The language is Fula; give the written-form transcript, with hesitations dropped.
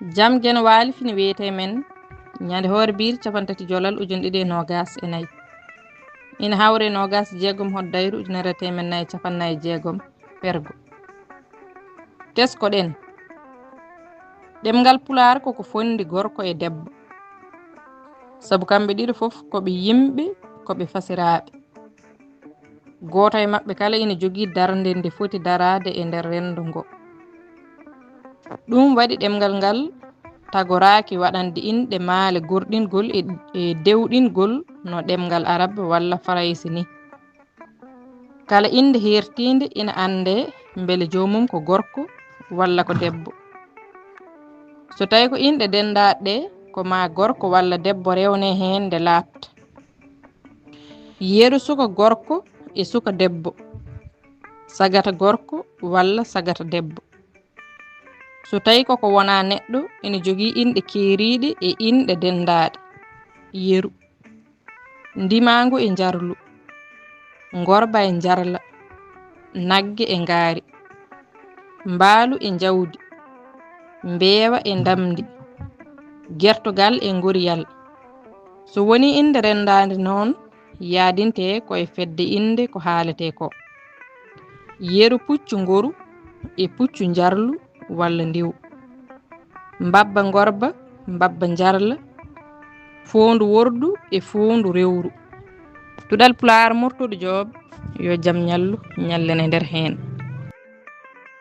jam gen waali fini wiyete men ñande hoore biir capantati jolal ujun ɗiɗi nogas e nayyi ina hawre nogas jeegom hoddayru ujunere temen nayyi capannayyi jeegom pergo teskoɗen ɗemgal pular koko fondi gorko e debbo saabu kamɓe ɗiɗo fof koɓe yimɓe koɓe fasiraɓe goto e maɓɓe kala ina jogui darde nde foti darade e nder rendo ngo ɗum waɗi ɗemgal ngal tagoraki waɗande inɗe maale gurɗingol e dewɗingol no ɗemgal arabe walla faraysi ni kala inde hertinde ina ande beele jomum ko gorko walla ko debbo so tawi ko inɗe dendaɗe ɗe ko ma gorko walla debbo rewne hen nde labta yeru suka gorko e suka debbo sagata gorko walla sagata debbo so tawi koko wona neɗɗo ina jogui inɗe keeriɗe e inɗe dendaɗe yeru ndimagu e jarlu gorba e jarla nagge e ngaari mbaalu e jawdi mbeewa e ndamdi gertogal e ngoriyal so woni inde rendade noon yaadinte koye fedde inde ko haalete ko yeru puccu ngoru e puccu jarlu walla ndiw mbabba ngorba mbabba jarla fondu wordu e fondu rewru tuɗal pular mortoɗo joob yo jaam ñallu ñallen e nder hen